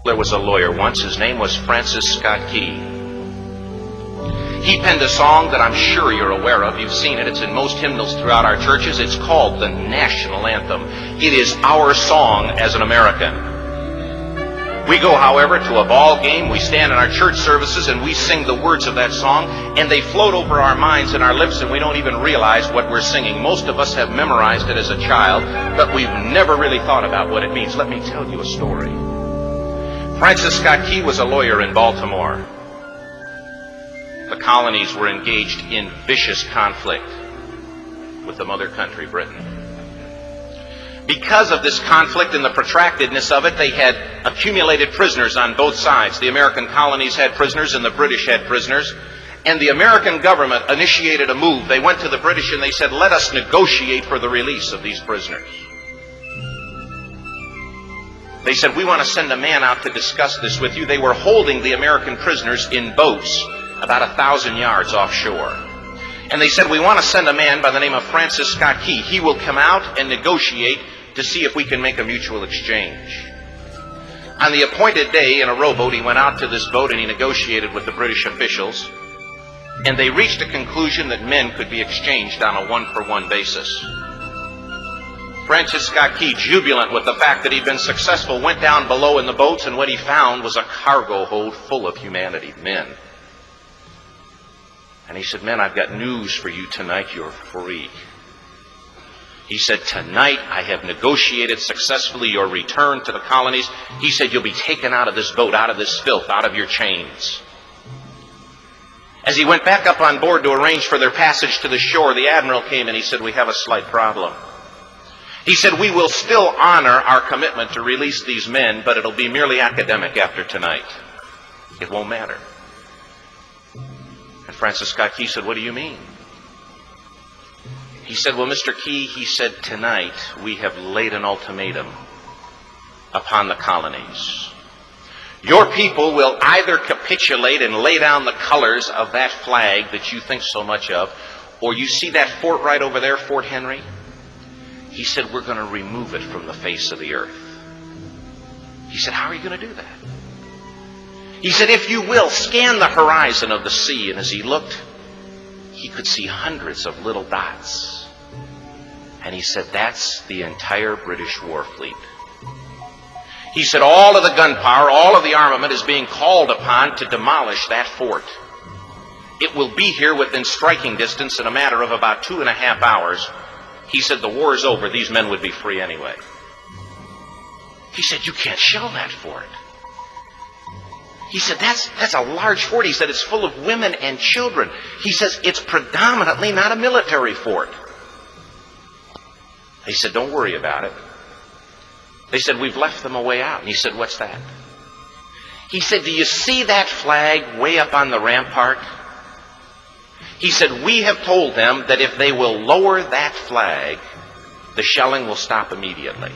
There was a lawyer once. His name was Francis Scott Key. He penned a song that I'm sure you're aware of. You've seen it. It's in most hymnals throughout our churches. It's called the national anthem. It is our song as an American. We go, however, to a ball game. We stand in our church services and we sing the words of that song, and they float over our minds and our lips, and we don't even realize what we're singing. Most of us have memorized it as a child, but we've never really thought about what it means. Let me tell you a story. Francis Scott Key was a lawyer in Baltimore. The colonies were engaged in vicious conflict with the mother country, Britain. Because of this conflict and the protractedness of it, they had accumulated prisoners on both sides. The American colonies had prisoners and the British had prisoners. And the American government initiated a move. They went to the British and they said, let us negotiate for the release of these prisoners. They said, we want to send a man out to discuss this with you. They were holding the American prisoners in boats about 1,000 yards offshore. And they said, we want to send a man by the name of Francis Scott Key. He will come out and negotiate to see if we can make a mutual exchange. On the appointed day, in a rowboat, he went out to this boat and he negotiated with the British officials. And they reached a conclusion that men could be exchanged on a one-for-one basis. Francis Scott Key, jubilant with the fact that he'd been successful, went down below in the boats, and what he found was a cargo hold full of humanity, men. And he said, men, I've got news for you tonight. You're free. He said, tonight I have negotiated successfully your return to the colonies. He said, you'll be taken out of this boat, out of this filth, out of your chains. As he went back up on board to arrange for their passage to the shore, the admiral came and he said, we have a slight problem. He said, we will still honor our commitment to release these men, but it'll be merely academic after tonight. It won't matter. And Francis Scott Key said, what do you mean? He said, well, Mr. Key, he said, tonight we have laid an ultimatum upon the colonies. Your people will either capitulate and lay down the colors of that flag that you think so much of, or you see that fort right over there, Fort Henry? He said, we're going to remove it from the face of the earth. He said, how are you going to do that? He said, if you will, scan the horizon of the sea. And as he looked, he could see hundreds of little dots. And he said, that's the entire British war fleet. He said, all of the gunpowder, all of the armament is being called upon to demolish that fort. It will be here within striking distance in a matter of about 2.5 hours. He said, the war is over. These men would be free anyway. He said, you can't shell that fort. He said, that's a large fort. He said, it's full of women and children. He says, it's predominantly not a military fort. He said, don't worry about it. They said, we've left them a way out. And he said, what's that? He said, do you see that flag way up on the rampart? He said, we have told them that if they will lower that flag, the shelling will stop immediately.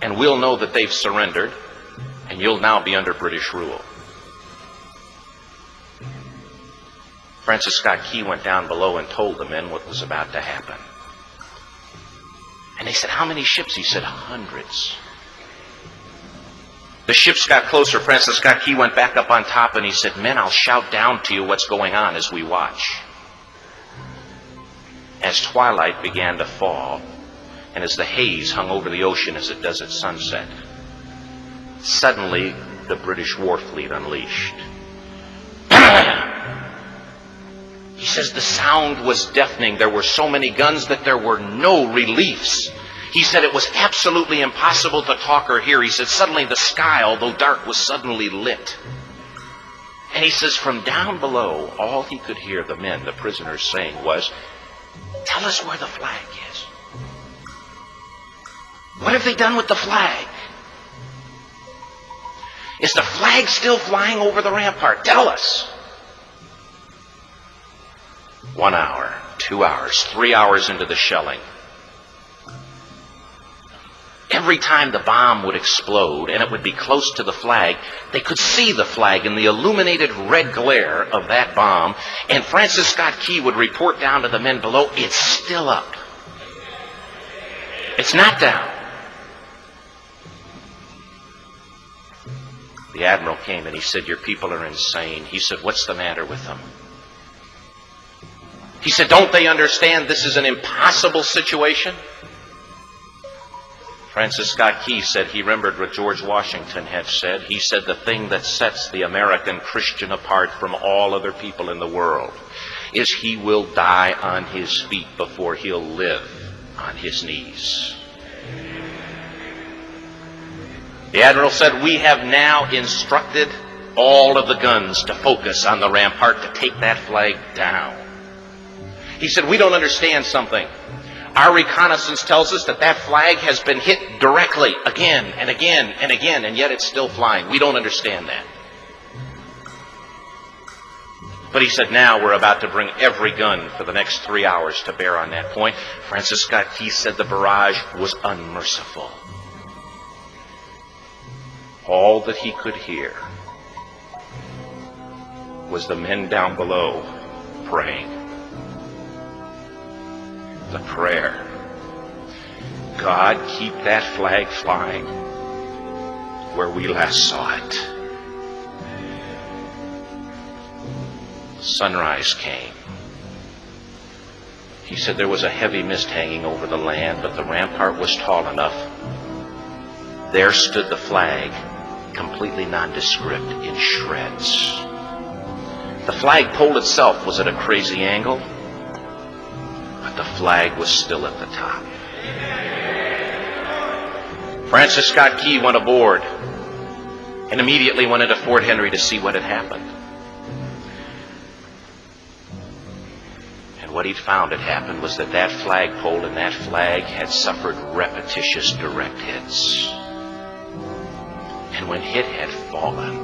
And we'll know that they've surrendered, and you'll now be under British rule. Francis Scott Key went down below and told the men what was about to happen. And they said, how many ships? He said, hundreds. The ships got closer. Francis Scott Key went back up on top and he said, men, I'll shout down to you what's going on as we watch. As twilight began to fall, and as the haze hung over the ocean as it does at sunset, suddenly the British war fleet unleashed. He says the sound was deafening. There were so many guns that there were no reliefs. He said it was absolutely impossible to talk or hear. He said suddenly the sky, although dark, was suddenly lit. And he says from down below, all he could hear the men, the prisoners, saying was, tell us where the flag is. What have they done with the flag? Is the flag still flying over the rampart? Tell us. 1 hour, 2 hours, 3 hours into the shelling. Every time the bomb would explode and it would be close to the flag, they could see the flag in the illuminated red glare of that bomb. And Francis Scott Key would report down to the men below, it's still up. It's not down. The admiral came and he said, "Your people are insane." He said, "What's the matter with them?" He said, "Don't they understand this is an impossible situation?" Francis Scott Key said he remembered what George Washington had said. He said, "The thing that sets the American Christian apart from all other people in the world is he will die on his feet before he'll live on his knees." The admiral said, "We have now instructed all of the guns to focus on the rampart to take that flag down." He said, "We don't understand something. Our reconnaissance tells us that that flag has been hit directly again and again and again, and yet it's still flying. We don't understand that." But he said, "Now we're about to bring every gun for the next 3 hours to bear on that point." Francis Scott Key said the barrage was unmerciful. All that he could hear was the men down below praying. The prayer, "God, keep that flag flying where we last saw it." Sunrise came. He said there was a heavy mist hanging over the land, but the rampart was tall enough. There stood the flag, completely nondescript, in shreds. The flagpole itself was at a crazy angle, but the flag was still at the top. Francis Scott Key went aboard and immediately went into Fort Henry to see what had happened. And what he'd found had happened was that that flagpole and that flag had suffered repetitious direct hits. And when it had fallen,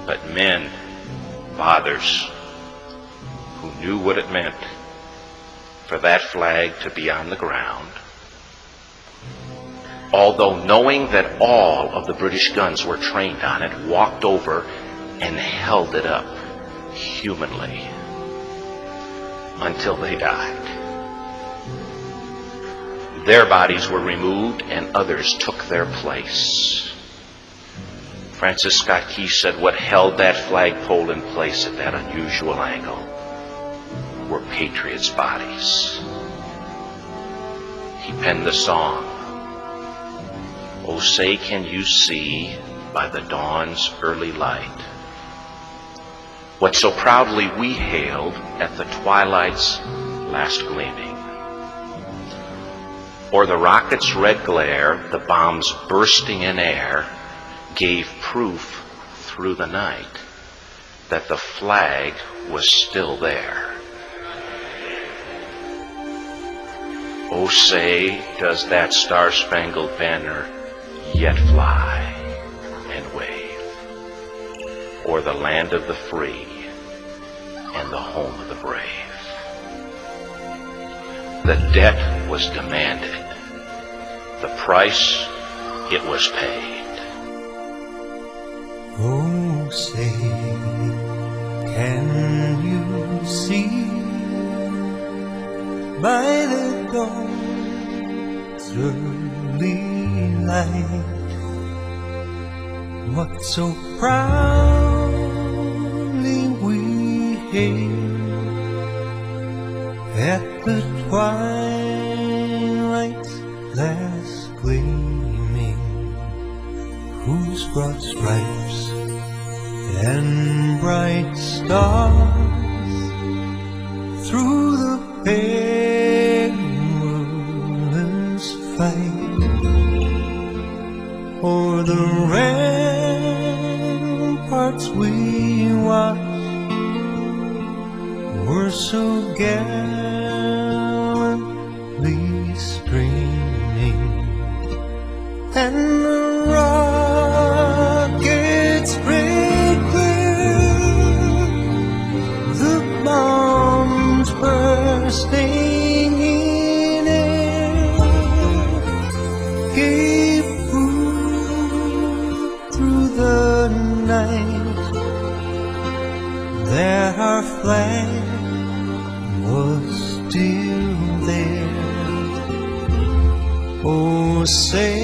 but men, fathers, who knew what it meant for that flag to be on the ground, although knowing that all of the British guns were trained on it, walked over and held it up humanly until they died. Their bodies were removed and others took their place. Francis Scott Key said what held that flagpole in place at that unusual angle were patriots' bodies. He penned the song, "Oh, say can you see by the dawn's early light what so proudly we hailed at the twilight's last gleaming? Or the rocket's red glare, the bombs bursting in air, gave proof through the night that the flag was still there. Oh, say, does that Star Spangled Banner yet fly and wave o'er the land of the free and the home of the brave?" The debt was demanded. The price, it was paid. Oh, say, can you see by the dawn's early light what so proudly we hailed at the twilight's last gleaming, whose broad stripes and bright stars through the perilous fight o'er the ramparts we watched were so gallantly streaming, and the rockets spread clear, the bombs bursting in air gave proof through the night that our flag was still there. Oh, say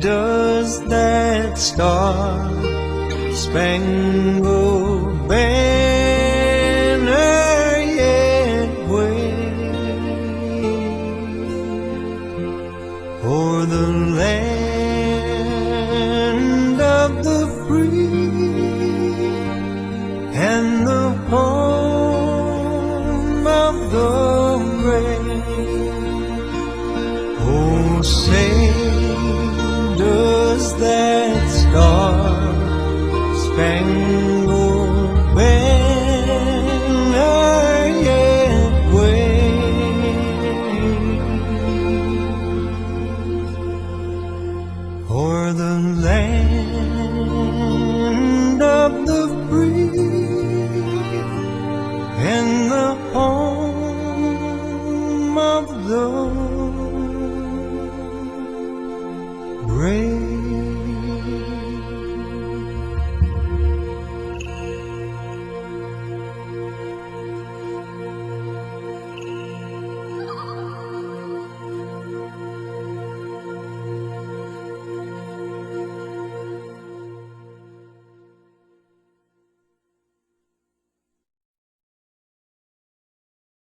does that Star Spangled Banner yet wave o'er the land of the free and the home of the brave? Oh, say, does that Star Spangled Banner yet wave o'er the land of the